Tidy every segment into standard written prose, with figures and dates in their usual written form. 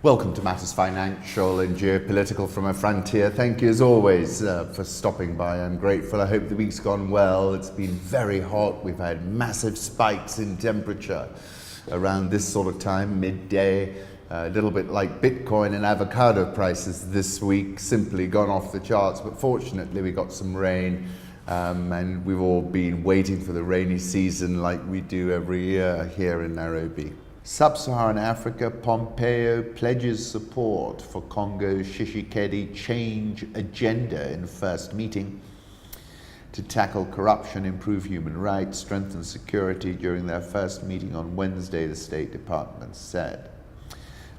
Welcome to Matters Financial and Geopolitical from a Frontier. Thank you as always for stopping by. I'm grateful. I hope the week's gone well. It's been very hot. We've had massive spikes in temperature around this sort of time, midday. A little bit like Bitcoin and avocado prices this week, simply gone off the charts. But fortunately we got some rain and we've all been waiting for the rainy season like we do every year here in Nairobi. Sub-Saharan Africa, Pompeo pledges support for Congo's Tshisekedi change agenda in first meeting to tackle corruption, improve human rights, strengthen security during their first meeting on Wednesday, the State Department said.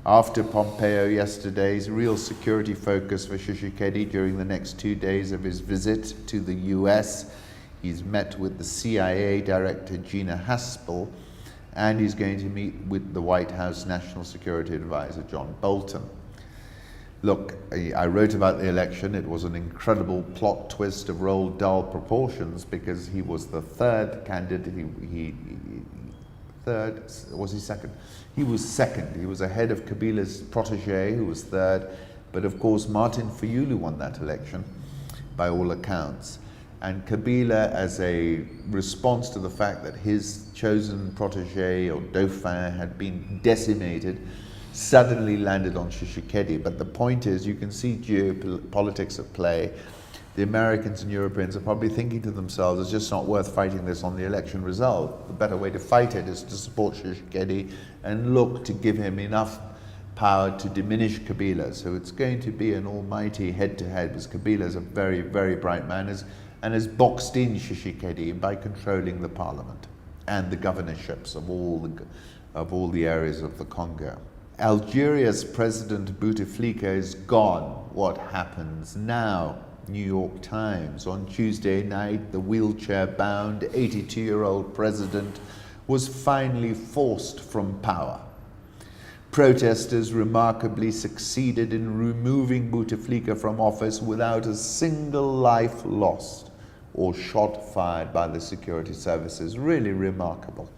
After Pompeo yesterday's real security focus for Tshisekedi during the next 2 days of his visit to the US, he's met with the CIA Director Gina Haspel, and he's going to meet with the White House National Security Advisor John Bolton. Look, I wrote about the election. It was an incredible plot twist of Roald Dahl proportions because he was the third candidate. Was he second? He was second. He was ahead of Kabila's protege, who was third. But of course, Martin Fayulu won that election by all accounts. And Kabila, as a response to the fact that his chosen protege or Dauphin had been decimated, suddenly landed on Tshisekedi. But the point is, you can see geopolitics at play. The Americans and Europeans are probably thinking to themselves, it's just not worth fighting this on the election result. The better way to fight it is to support Tshisekedi and look to give him enough power to diminish Kabila. So it's going to be an almighty head-to-head, because Kabila is a very, very bright man, and has boxed in Tshisekedi by controlling the parliament and the governorships of all the areas of the Congo. Algeria's President Bouteflika is gone. What happens now? New York Times. On Tuesday night, the wheelchair-bound 82-year-old president was finally forced from power. Protesters remarkably succeeded in removing Bouteflika from office without a single life lost or shot fired by the security services. Really remarkable.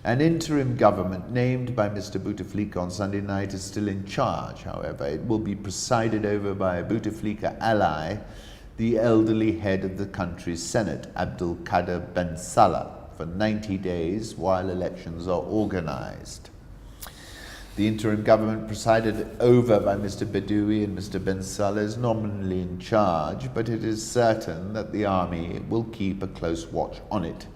An interim government named by Mr. Bouteflika on Sunday night is still in charge, however. It will be presided over by a Bouteflika ally, the elderly head of the country's Senate, Abdul Kader Ben Salah, for 90 days while elections are organized. The interim government presided over by Mr. Bedoui and Mr. Ben Salah is nominally in charge, but it is certain that the army will keep a close watch on it.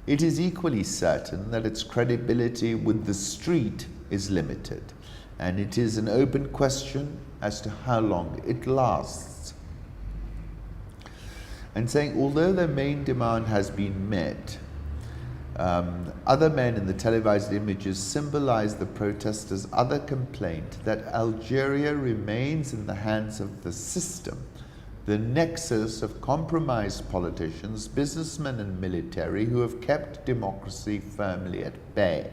It is equally certain that its credibility with the street is limited, and it is an open question as to how long it lasts. And saying, although their main demand has been met, other men in the televised images symbolize the protesters' other complaint that Algeria remains in the hands of the system, the nexus of compromised politicians, businessmen and military who have kept democracy firmly at bay.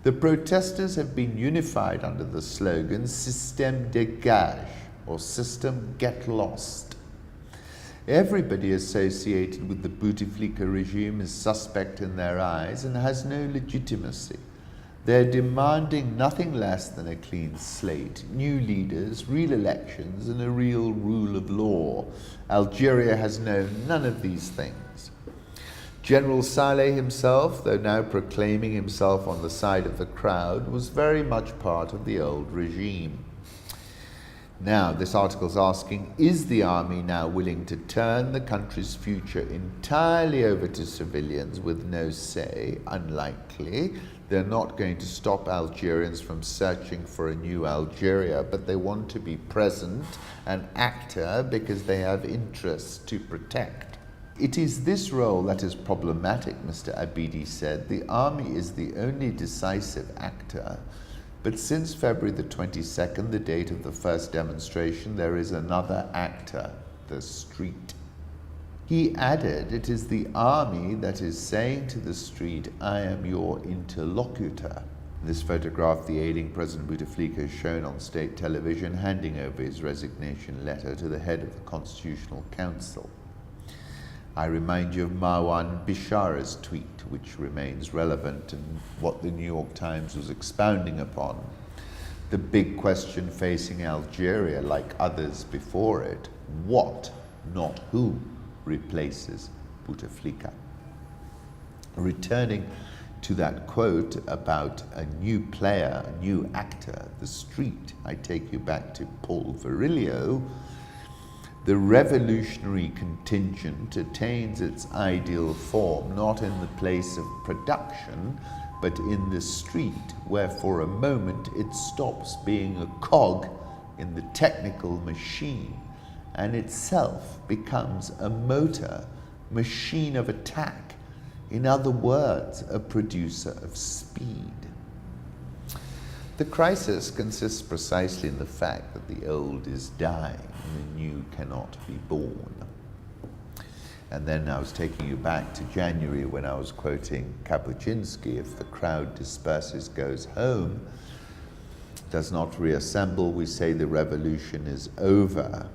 The protesters have been unified under the slogan Système dégage, or System Get Lost. Everybody associated with the Bouteflika regime is suspect in their eyes and has no legitimacy. They're demanding nothing less than a clean slate, new leaders, real elections, and a real rule of law. Algeria has known none of these things. General Saleh himself, though now proclaiming himself on the side of the crowd, was very much part of the old regime. Now, this article is asking, is the army now willing to turn the country's future entirely over to civilians with no say? Unlikely. They're not going to stop Algerians from searching for a new Algeria, but they want to be present, an actor, because they have interests to protect. It is this role that is problematic, Mr. Abidi said. The army is the only decisive actor. But since February the 22nd, the date of the first demonstration, there is another actor, the street. He added, it is the army that is saying to the street, I am your interlocutor. In this photograph, the ailing President Bouteflika is shown on state television handing over his resignation letter to the head of the Constitutional Council. I remind you of Marwan Bishara's tweet, which remains relevant and what the New York Times was expounding upon. The big question facing Algeria, like others before it, what, not who, replaces Bouteflika? Returning to that quote about a new player, a new actor, the street, I take you back to Paul Virilio. The revolutionary contingent attains its ideal form not in the place of production, but in the street, where for a moment it stops being a cog in the technical machine and itself becomes a motor, machine of attack. In other words, a producer of speed. The crisis consists precisely in the fact that the old is dying and the new cannot be born. And then I was taking you back to January when I was quoting Kapuscinski, if the crowd disperses, goes home, does not reassemble, we say the revolution is over.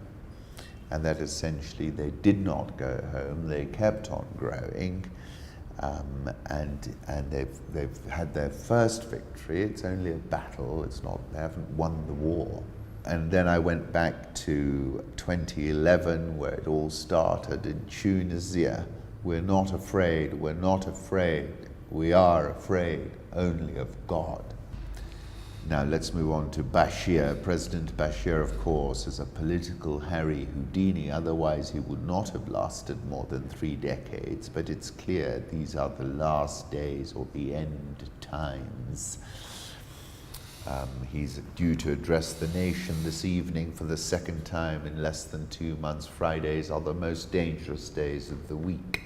And that essentially they did not go home, they kept on growing. And they've had their first victory. It's only a battle. It's not. They haven't won the war. And then I went back to 2011, where it all started in Tunisia. We're not afraid. We're not afraid. We are afraid only of God. Now let's move on to Bashir. President Bashir, of course, is a political Harry Houdini. Otherwise, he would not have lasted more than 3 decades. But it's clear these are the last days or the end times. He's due to address the nation this evening for the second time in less than 2 months. Fridays are the most dangerous days of the week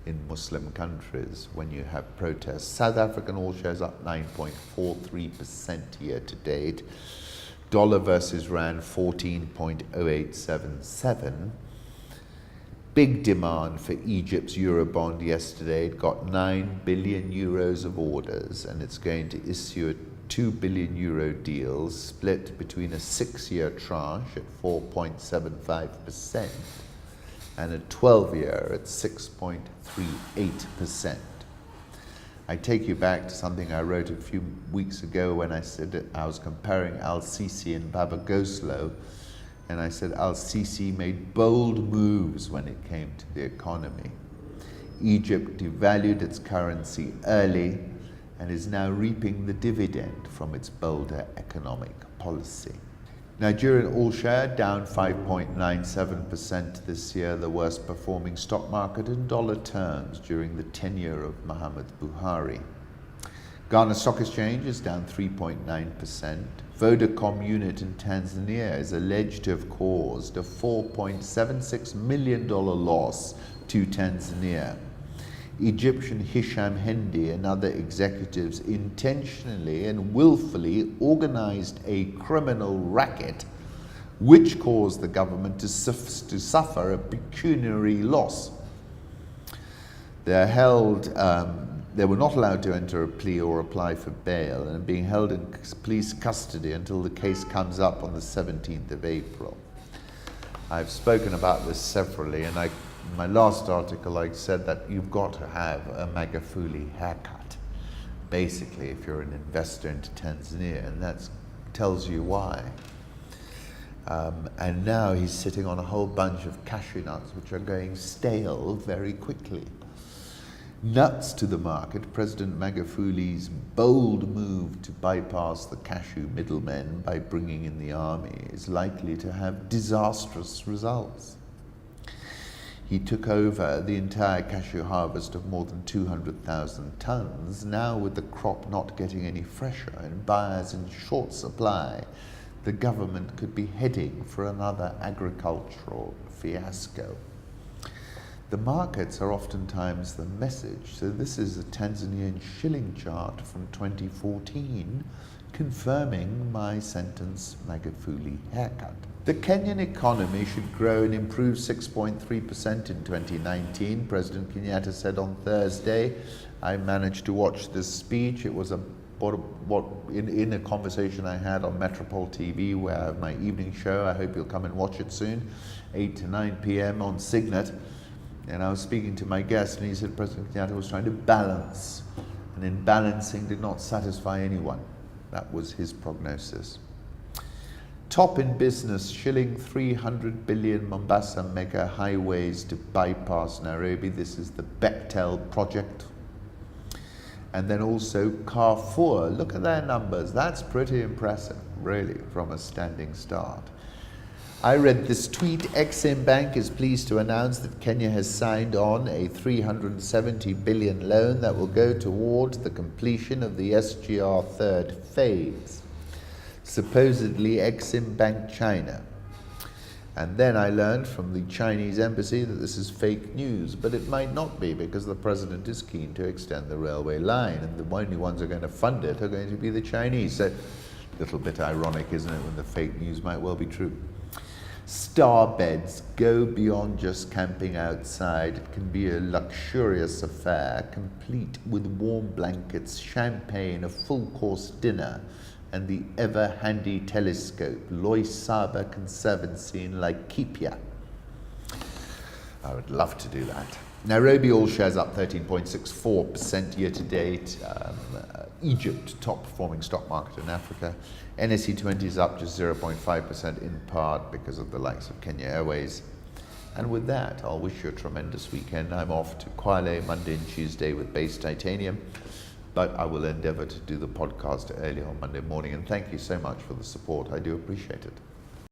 in Muslim countries when you have protests. South African all shares up 9.43% year to date. Dollar versus Rand 14.0877. Big demand for Egypt's Eurobond yesterday. It got 9 billion euros of orders, and it's going to issue a 2 billion euro deal split between a 6-year tranche at 4.75% and a 12-year at 6.38%. I take you back to something I wrote a few weeks ago when I said that I was comparing Al-Sisi and Baba Goslow, and I said Al-Sisi made bold moves when it came to the economy. Egypt devalued its currency early and is now reaping the dividend from its bolder economic policy. Nigerian all-share down 5.97% this year, the worst performing stock market in dollar terms during the tenure of Muhammad Buhari. Ghana Stock Exchange is down 3.9%. Vodacom unit in Tanzania is alleged to have caused a $4.76 million loss to Tanzania. Egyptian Hisham Hendi and other executives intentionally and willfully organized a criminal racket which caused the government to suffer a pecuniary loss. They're held, they were not allowed to enter a plea or apply for bail and are being held in police custody until the case comes up on the 17th of April. I've spoken about this severally, and in my last article I said that you've got to have a Magufuli haircut, basically, if you're an investor into Tanzania, and that tells you why. And now he's sitting on a whole bunch of cashew nuts which are going stale very quickly. Nuts to the market, President Magufuli's bold move to bypass the cashew middlemen by bringing in the army is likely to have disastrous results. He took over the entire cashew harvest of more than 200,000 tons. Now, with the crop not getting any fresher and buyers in short supply, the government could be heading for another agricultural fiasco. The markets are oftentimes the message. So this is a Tanzanian shilling chart from 2014, confirming my sentence, Magufuli haircut. The Kenyan economy should grow and improve 6.3% in 2019, President Kenyatta said on Thursday. I managed to watch this speech. It was in a conversation I had on Metropole TV, where I have my evening show. I hope you'll come and watch it soon, 8 to 9 p.m. on Signet. And I was speaking to my guest, and he said President Kenyatta was trying to balance, and in balancing did not satisfy anyone. That was his prognosis. Top in business, shilling 300 billion Mombasa mega highways to bypass Nairobi. This is the Bechtel project. And then also Carrefour. Look at their numbers. That's pretty impressive, really, from a standing start. I read this tweet. Exim Bank is pleased to announce that Kenya has signed on a 370 billion loan that will go towards the completion of the SGR third phase. Supposedly Exim Bank China. And then I learned from the Chinese embassy that this is fake news, but it might not be, because the president is keen to extend the railway line, and the only ones who are going to fund it are going to be the Chinese. So, a little bit ironic, isn't it, when the fake news might well be true. Star beds go beyond just camping outside. It can be a luxurious affair, complete with warm blankets, champagne, a full-course dinner, and the ever-handy telescope, Lois Saba Conservancy in Laikipia. I would love to do that. Nairobi all shares up 13.64% year to date. Egypt, top performing stock market in Africa. NSE 20 is up just 0.5% in part because of the likes of Kenya Airways. And with that, I'll wish you a tremendous weekend. I'm off to Kwale Monday and Tuesday with Base Titanium, but I will endeavour to do the podcast early on Monday morning. And thank you so much for the support. I do appreciate it.